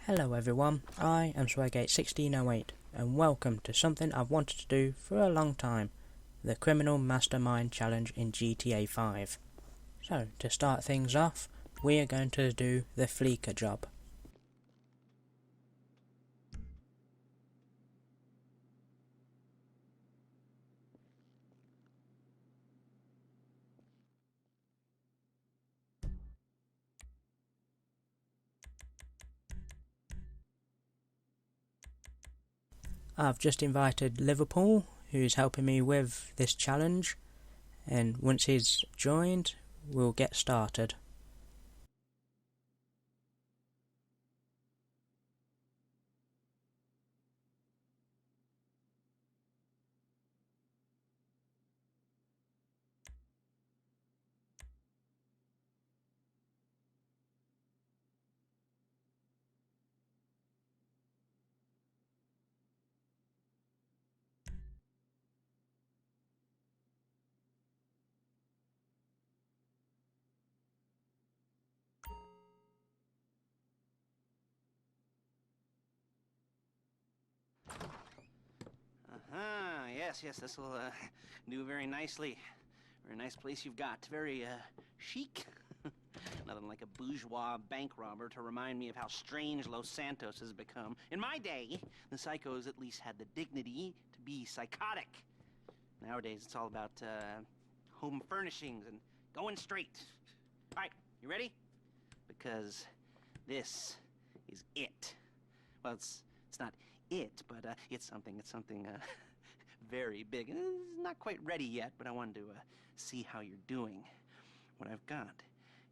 Hello everyone, I am Swagate1608 and welcome to something I've wanted to do for a long time, the Criminal Mastermind Challenge in GTA 5. So, to start things off, we are going to do the Fleeca job. I've just invited Liverpool, who's helping me with this challenge, and once he's joined, we'll get started. Yes, this will do very nicely. Very nice place you've got. Very chic. Nothing like a bourgeois bank robber to remind me of how strange Los Santos has become. In my day, the psychos at least had the dignity to be psychotic. Nowadays, it's all about home furnishings and going straight. All right, you ready? Because this is it. Well, it's not it, but it's something very big. It's not quite ready yet, but I wanted to see how you're doing. What I've got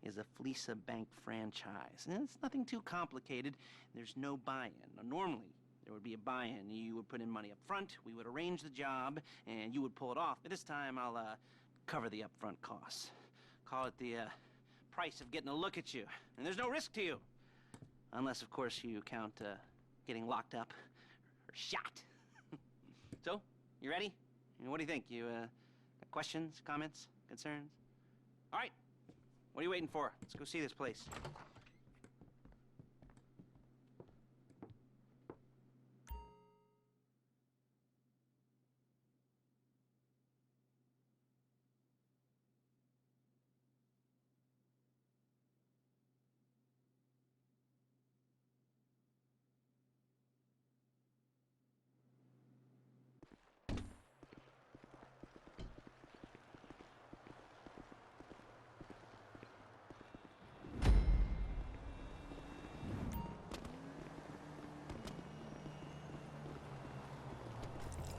is a Fleeca bank franchise. And it's nothing too complicated. There's no buy-in. Now, normally, there would be a buy-in. You would put in money up front, we would arrange the job, and you would pull it off. But this time, I'll cover the upfront costs. Call it the price of getting a look at you. And there's no risk to you. Unless, of course, you count getting locked up or shot. So, you ready? What do you think? You got questions, comments, concerns? All right. What are you waiting for? Let's go see this place.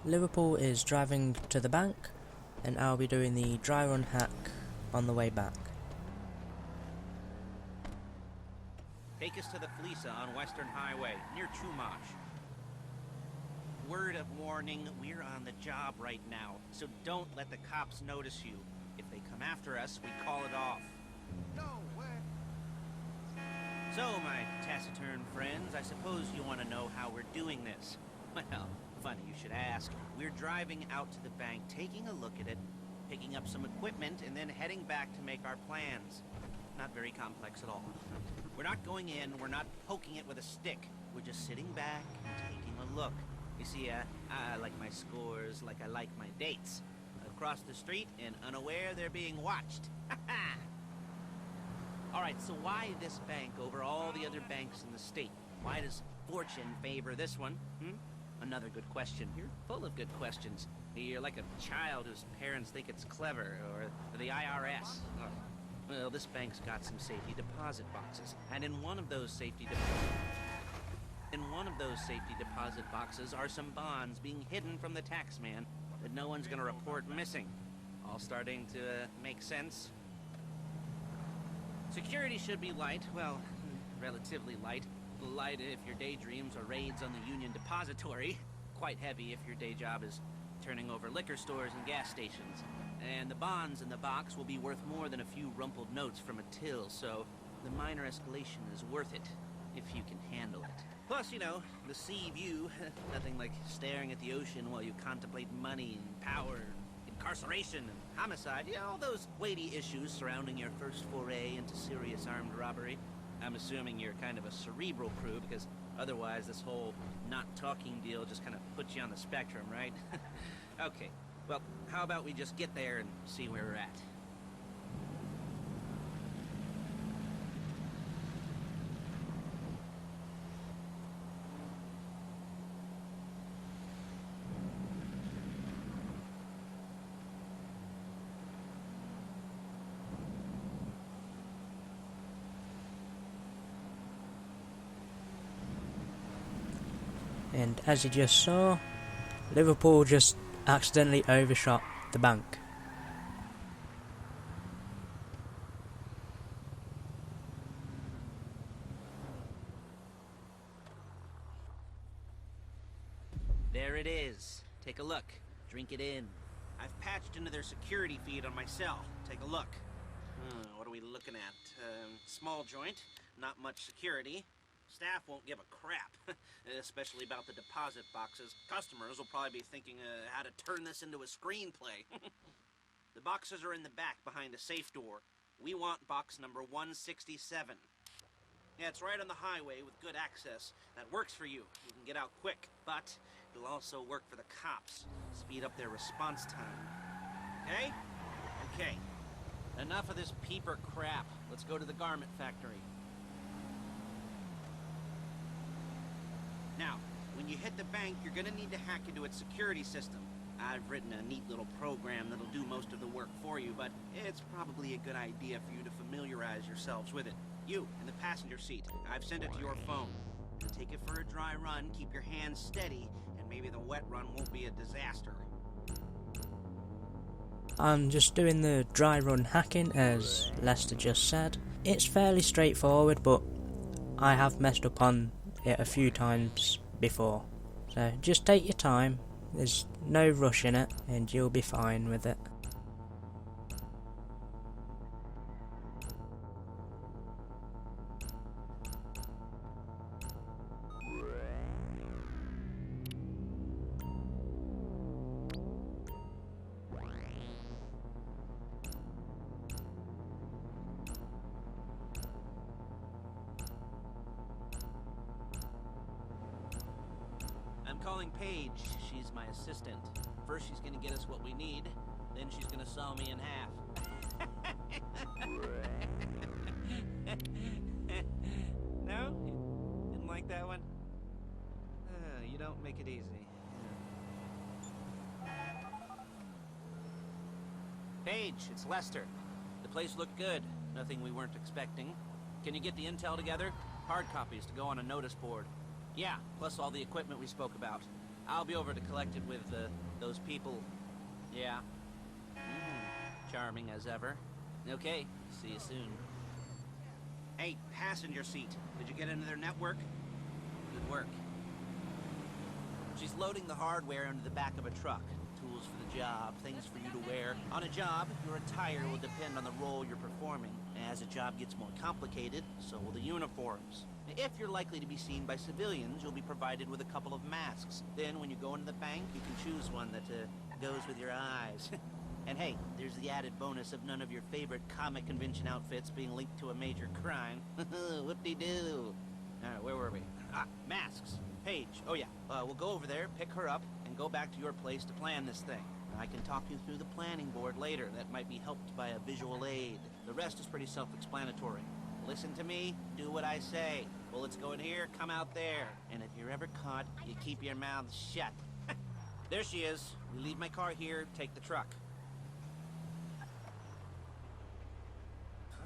Liverpool is driving to the bank, and I'll be doing the dry run hack on the way back. Take us to the Fleeca on Western Highway, near Chumash. Word of warning, we're on the job right now, so don't let the cops notice you. If they come after us, we call it off. No way. So, my taciturn friends, I suppose you want to know how we're doing this. Well, funny you should ask. We're driving out to the bank, taking a look at it, picking up some equipment, and then heading back to make our plans. Not very complex at all. We're not going in, we're not poking it with a stick. We're just sitting back and taking a look. You see, I like my scores like I like my dates. Across the street and unaware they're being watched. Alright, so why this bank over all the other banks in the state? Why does fortune favor this one? Another good question. You're full of good questions. You're like a child whose parents think it's clever, or the IRS. Well, this bank's got some safety deposit boxes, and in one of those safety deposit boxes are some bonds being hidden from the taxman that no one's gonna report missing. All starting to make sense. Security should be light, well, relatively light. Light if your daydreams are raids on the Union Depository. Quite heavy if your day job is turning over liquor stores and gas stations. And the bonds in the box will be worth more than a few rumpled notes from a till, so the minor escalation is worth it, if you can handle it. Plus, you know, the sea view, nothing like staring at the ocean while you contemplate money and power, and incarceration and homicide, you know, all those weighty issues surrounding your first foray into serious armed robbery. I'm assuming you're kind of a cerebral crew, because otherwise this whole not talking deal just kind of puts you on the spectrum, right? Okay, well, how about we just get there and see where we're at? And as you just saw, Liverpool just accidentally overshot the bank. There it is. Take a look. Drink it in. I've patched into their security feed on my cell. Take a look. What are we looking at? Small joint, not much security. Staff won't give a crap, especially about the deposit boxes. Customers will probably be thinking how to turn this into a screenplay. The boxes are in the back behind a safe door. We want box number 167. Yeah, it's right on the highway with good access. That works for you. You can get out quick, but it'll also work for the cops. Speed up their response time. Okay? Okay. Enough of this peeper crap. Let's go to the garment factory. Now, when you hit the bank, you're gonna need to hack into its security system. I've written a neat little program that'll do most of the work for you, but it's probably a good idea for you to familiarize yourselves with it. You, in the passenger seat, I've sent it to your phone. Take it for a dry run, keep your hands steady, and maybe the wet run won't be a disaster. I'm just doing the dry run hacking, as Lester just said. It's fairly straightforward, but I have messed up on it a few times before. So just take your time, there's no rush in it, and you'll be fine with it. I'm calling Paige. She's my assistant. First she's gonna get us what we need, then she's gonna saw me in half. No? You didn't like that one? You don't make it easy. Paige, it's Lester. The place looked good. Nothing we weren't expecting. Can you get the intel together? Hard copies to go on a notice board. Yeah, plus all the equipment we spoke about. I'll be over to collect it with, those people. Yeah. Charming as ever. Okay, see you soon. Hey, passenger seat. Did you get into their network? Good work. She's loading the hardware into the back of a truck. Tools for the job, things for you to wear. On a job, your attire will depend on the role you're performing. As a job gets more complicated, so will the uniforms. If you're likely to be seen by civilians, you'll be provided with a couple of masks. Then, when you go into the bank, you can choose one that goes with your eyes. And hey, there's the added bonus of none of your favorite comic convention outfits being linked to a major crime. Whoop-de-doo. Alright, where were we? Masks. Paige. Oh yeah, we'll go over there, pick her up, and go back to your place to plan this thing. I can talk you through the planning board later. That might be helped by a visual aid. The rest is pretty self-explanatory. Listen to me, do what I say. Bullets go in here, come out there. And if you're ever caught, you keep your mouth shut. There she is. We leave my car here, take the truck.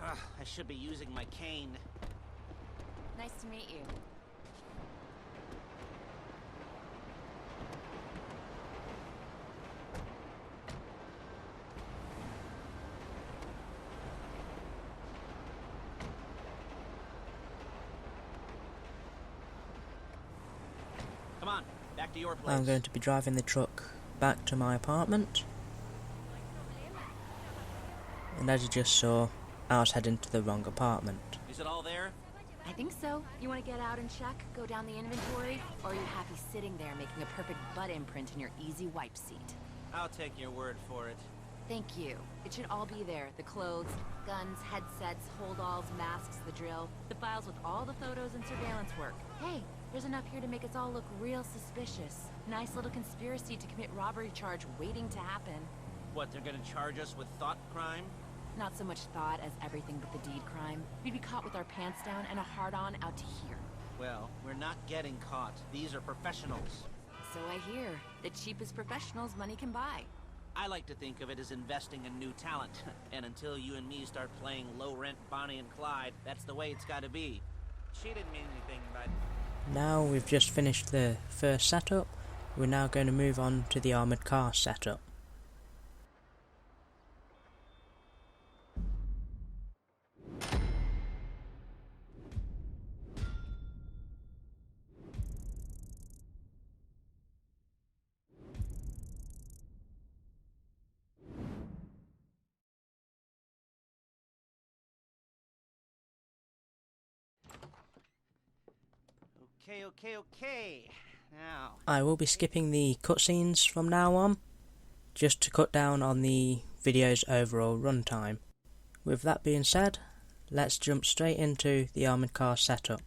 I should be using my cane. Nice to meet you. Come on, back to your place. I'm going to be driving the truck back to my apartment. And as you just saw, I was heading to the wrong apartment. Is it all there? I think so. You want to get out and check? Go down the inventory? Or are you happy sitting there making a perfect butt imprint in your easy wipe seat? I'll take your word for it. Thank you. It should all be there. The clothes, guns, headsets, holdalls, masks, the drill. The files with all the photos and surveillance work. Hey, there's enough here to make us all look real suspicious. Nice little conspiracy to commit robbery charge waiting to happen. What, they're gonna charge us with thought crime? Not so much thought as everything but the deed crime. We'd be caught with our pants down and a hard-on out to here. Well, we're not getting caught. These are professionals. So I hear. The cheapest professionals money can buy. I like to think of it as investing in new talent. And until you and me start playing low-rent Bonnie and Clyde, that's the way it's gotta be. She didn't mean anything by... Now we've just finished the first setup, we're now going to move on to the armoured car setup. Okay. Now... I will be skipping the cutscenes from now on, just to cut down on the video's overall runtime. With that being said, let's jump straight into the armoured car setup.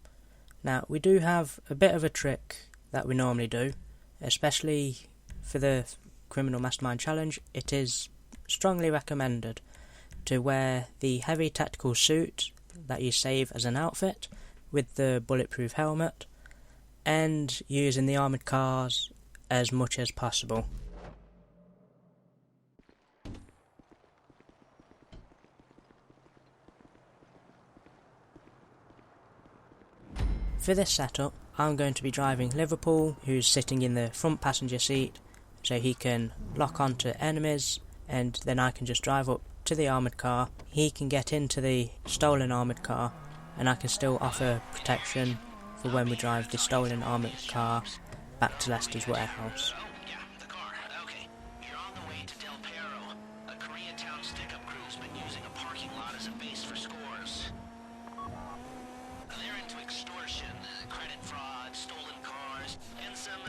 Now, we do have a bit of a trick that we normally do, especially for the Criminal Mastermind challenge. It is strongly recommended to wear the heavy tactical suit that you save as an outfit with the bulletproof helmet, and using the armoured cars as much as possible. For this setup, I'm going to be driving Liverpool, who's sitting in the front passenger seat, so he can lock onto enemies, and then I can just drive up to the armoured car. He can get into the stolen armoured car, and I can still offer protection for when we drive the stolen armoured car back to Lester's warehouse. Oh, yeah, the car. Okay. You're on the way to Del Perro. A Koreatown stick-up crew's been using a parking lot as a base for scores. They're into extortion, credit fraud, stolen cars, and some,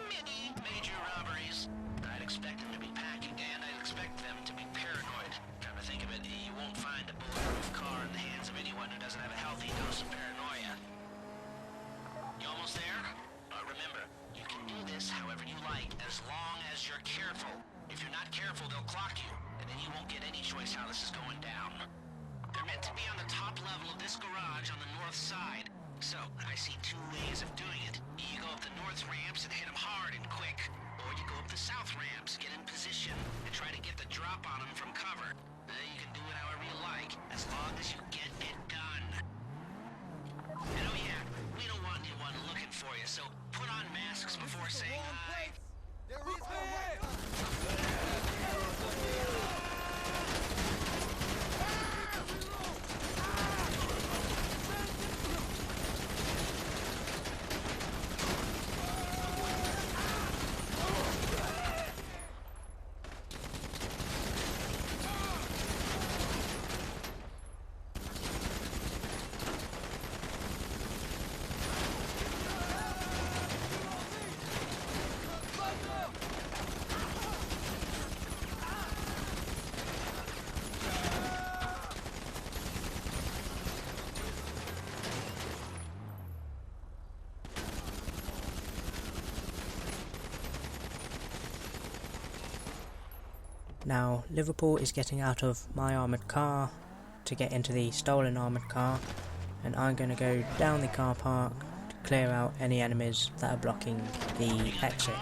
many major robberies. I'd expect them to be packing, and I'd expect them to be paranoid. Come to think of it, you won't find a bulletproof car in the hands of anyone who doesn't have a healthy dose of paranoia. You almost there? Remember, you can do this however you like, as long as you're careful. If you're not careful, they'll clock you, and then you won't get any choice how this is going down. They're meant to be on the top level of this garage on the north side. So, I see two ways of doing it. You go up the north ramps and hit them hard and quick, or you go up the south ramps, get in position, and try to get the drop on them from cover. You can do it however you like, as long as you get it done. And oh yeah, we don't want anyone looking for you, so put on masks before saying hi. There is no way! Now, Liverpool is getting out of my armoured car to get into the stolen armoured car, and I'm going to go down the car park to clear out any enemies that are blocking the exit.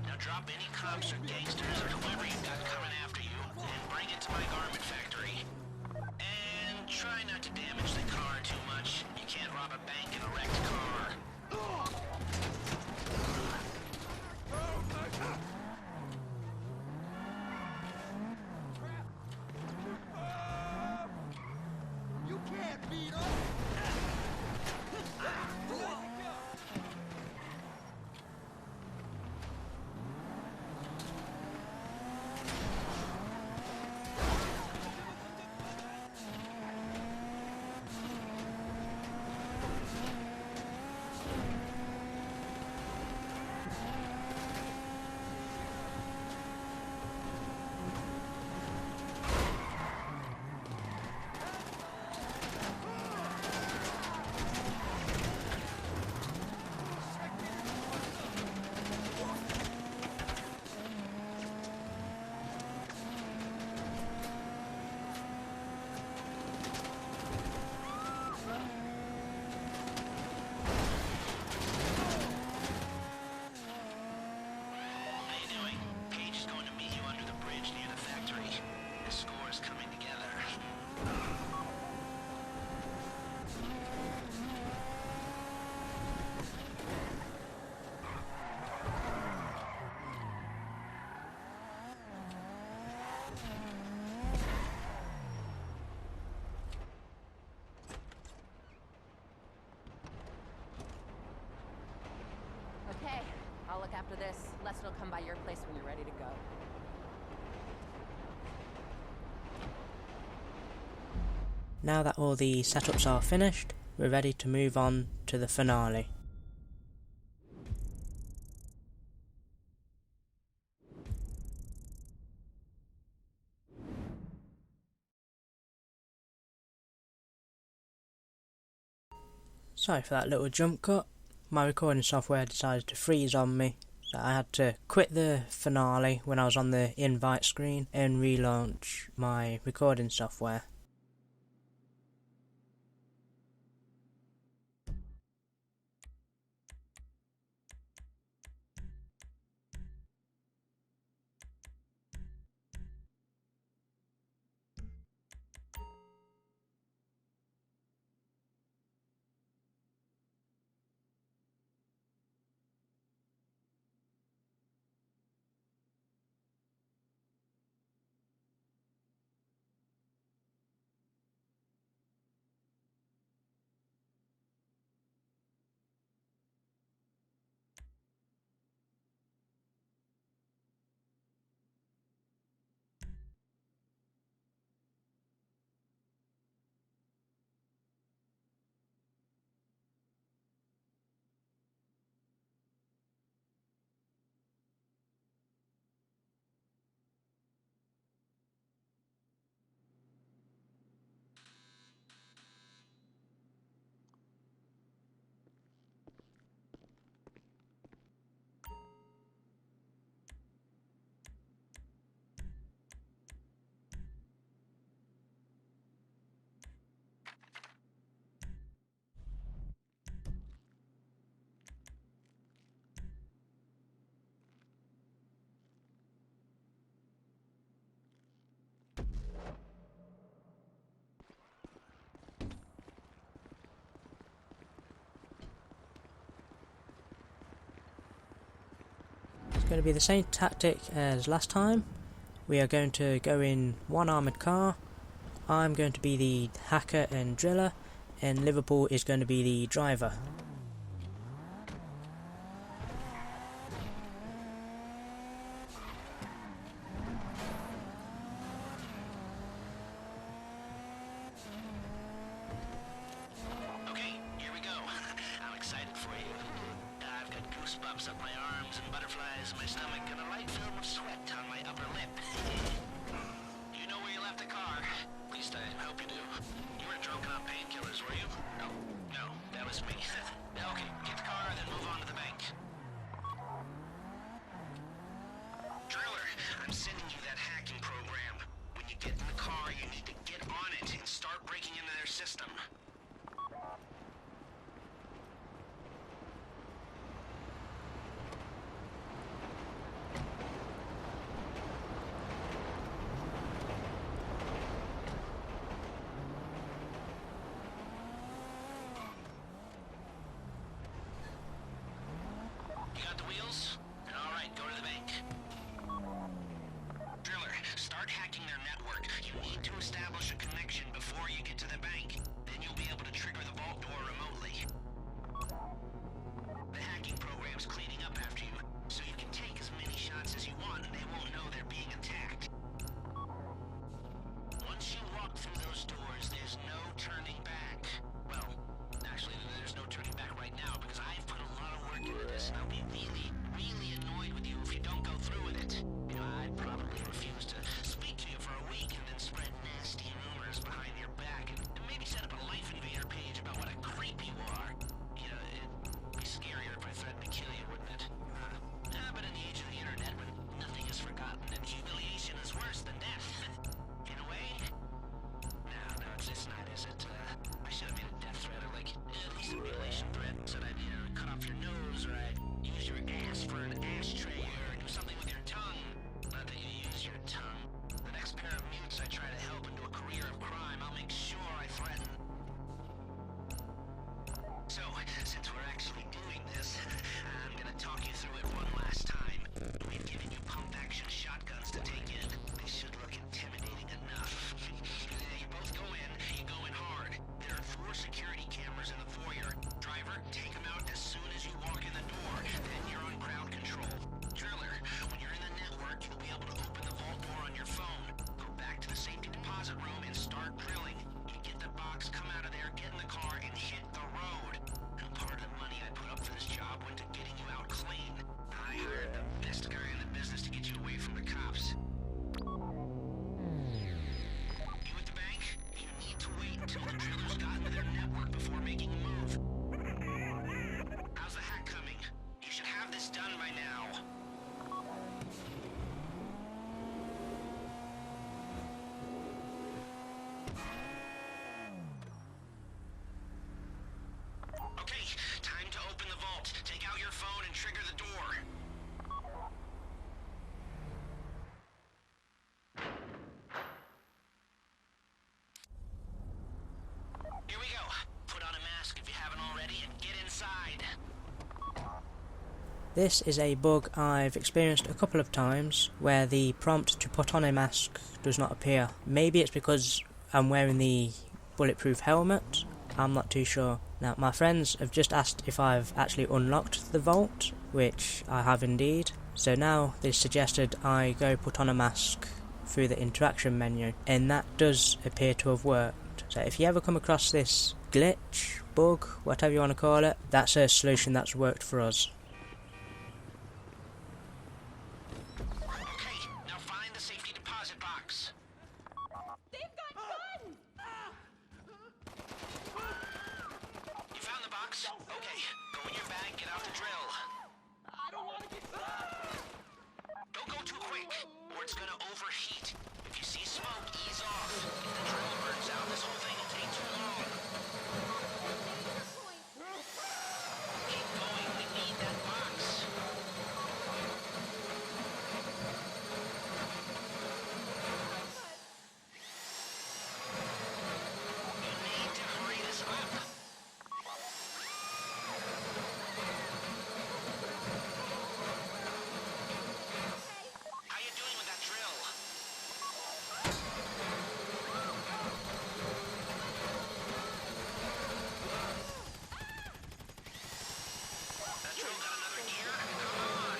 Now drop any cops or gangsters or whoever you've got coming after you, and bring it to my garment factory. And try not to damage the car too much. You can't rob a bank in a wrecked car. You can't beat us! After this, Lester will come by your place when you're ready to go. Now that all the setups are finished, we're ready to move on to the finale. Sorry for that little jump cut. My recording software decided to freeze on me, so I had to quit the finale when I was on the invite screen and relaunch my recording software. It's going to be the same tactic as last time. We are going to go in one armoured car. I'm going to be the hacker and driller, and Liverpool is going to be the driver. Okay, here we go. I'm excited for you. I've got goosebumps up my arms and butterflies in my stomach and a light film of sweat on my upper lip. You know where you left the car? At least I hope you do. You were drunk on painkillers, were you? No, that was me. Okay, get the car, then move on to the bank. Driller, I'm sending you that hacking program. When you get in the car, you need to get on it and start breaking into their system. You got the wheels? Alright, go to the bank. Driller, start hacking their network. You need to establish a connection before you get to the bank. Then you'll be able to trigger the vault door remotely. The hacking program's cleaning up after you, so you can take as many shots as you want and they won't know they're being attacked. Once you walk through those doors, there's no turning back. Well, actually, there's no turning back right now because I've put a lot of work into this and I'll be really, really annoyed with you if you don't go through with it. You know, I'd probably refuse to speak to you for a week and then spread nasty rumors behind your back and maybe set up a Life Invader page about what a creep you are. You know, it'd be scarier if I threatened to kill you, wouldn't it? But in the age of the internet, when nothing is forgotten and humiliation is worse than death, in a way, no, it's not, is it? I should have made a death threat or like at least a mutilation threat. Said I'd cut off your nose or I'd use your ass for an ashtray or do something with your tongue. Not that you use your tongue. The next pair of mutes I try to help into a career of crime, I'll make sure I threaten. So, since we're actually doing this, I'm gonna talk you through it one last time. We've given you pump-action shotguns to take in. They should look intimidating enough. You both go in, you go in hard. There are 4 security cameras in the foyer. Driver, take them out as soon as you walk in the door. Then you're on ground control. This is a bug I've experienced a couple of times where the prompt to put on a mask does not appear. Maybe it's because I'm wearing the bulletproof helmet, I'm not too sure. Now my friends have just asked if I've actually unlocked the vault, which I have indeed. So now they suggested I go put on a mask through the interaction menu, and that does appear to have worked. So if you ever come across this glitch, bug, whatever you want to call it, that's a solution that's worked for us. Okay, now find the safety deposit box. They've got guns! You found the box? Okay, go in your bag, get out the drill. I don't want to get Don't go too quick, or it's gonna overheat. If you see smoke, ease off. If the drill burns out, this whole thing will take too long. Keep going, we need that box. You need to hurry this up. How you doing with that drill? That drill got another gear? Come on!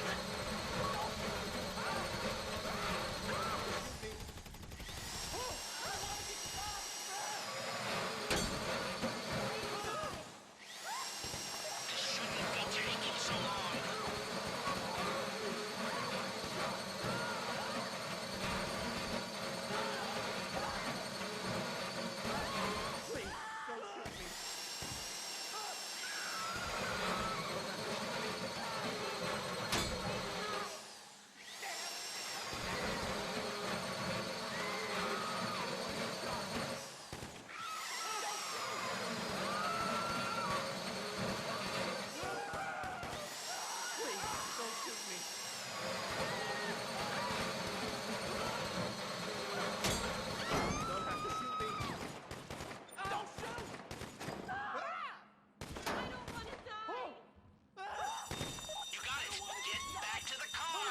This shouldn't be taking so long. You got it. Get back to the car.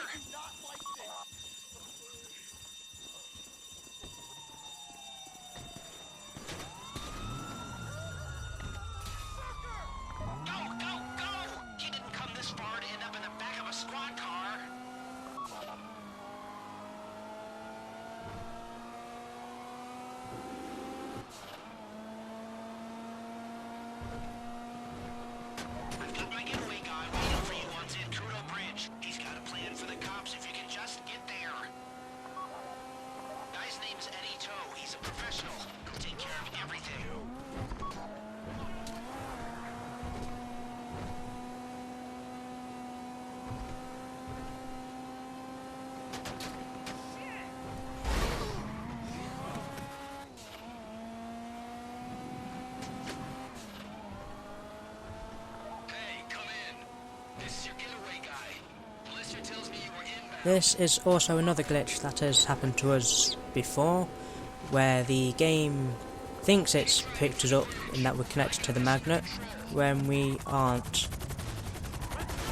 Go, go, go! You didn't come this far to end up in the back of a squad car. I've got my getaway guy waiting for you on Zancudo Bridge. He's got a plan for the cops if you can just get there. Guy's name's Eddie Toe. He's a professional. He'll take care of everything. Hey, come in. This is your getaway guy. Blister tells me you were inbound. This is also another glitch that has happened to us before, where the game thinks it's picked us up and that we're connected to the magnet when we aren't.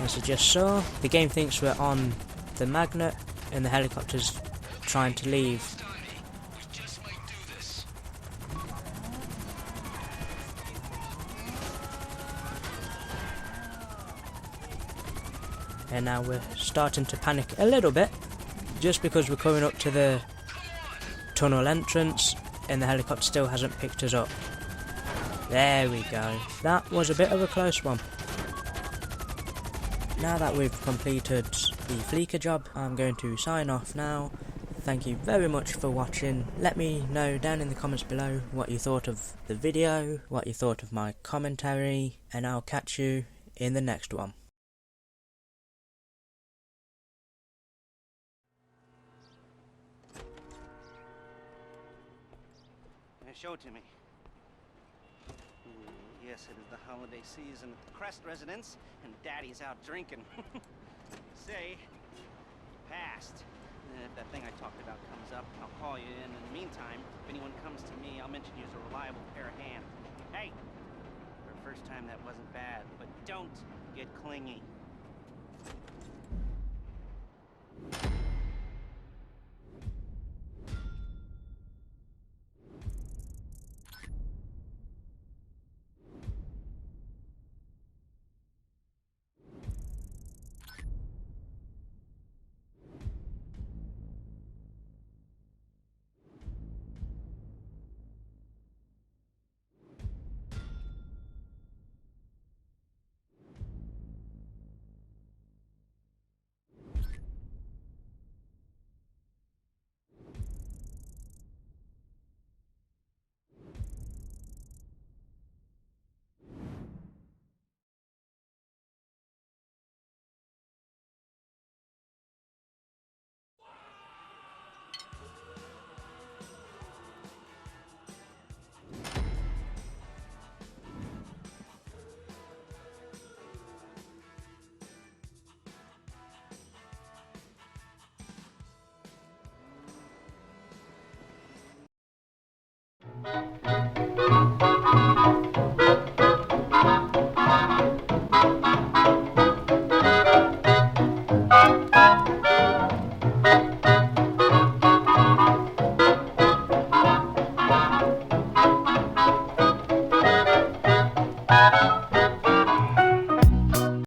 As you just saw, the game thinks we're on the magnet and the helicopter's trying to leave. We just might do this. And now we're starting to panic a little bit, just because we're coming up to the tunnel entrance and the helicopter still hasn't picked us up. There we go. That was a bit of a close one. Now that we've completed the Fleeca job, I'm going to sign off now. Thank you very much for watching. Let me know down in the comments below what you thought of the video, what you thought of my commentary, and I'll catch you in the next one. Show it to me. Yes, it is the holiday season at the Crest residence, and Daddy's out drinking. Say, passed. If that thing I talked about comes up, I'll call you in. In the meantime, if anyone comes to me, I'll mention you as a reliable pair of hands. Hey, for a first time that wasn't bad, but don't get clingy.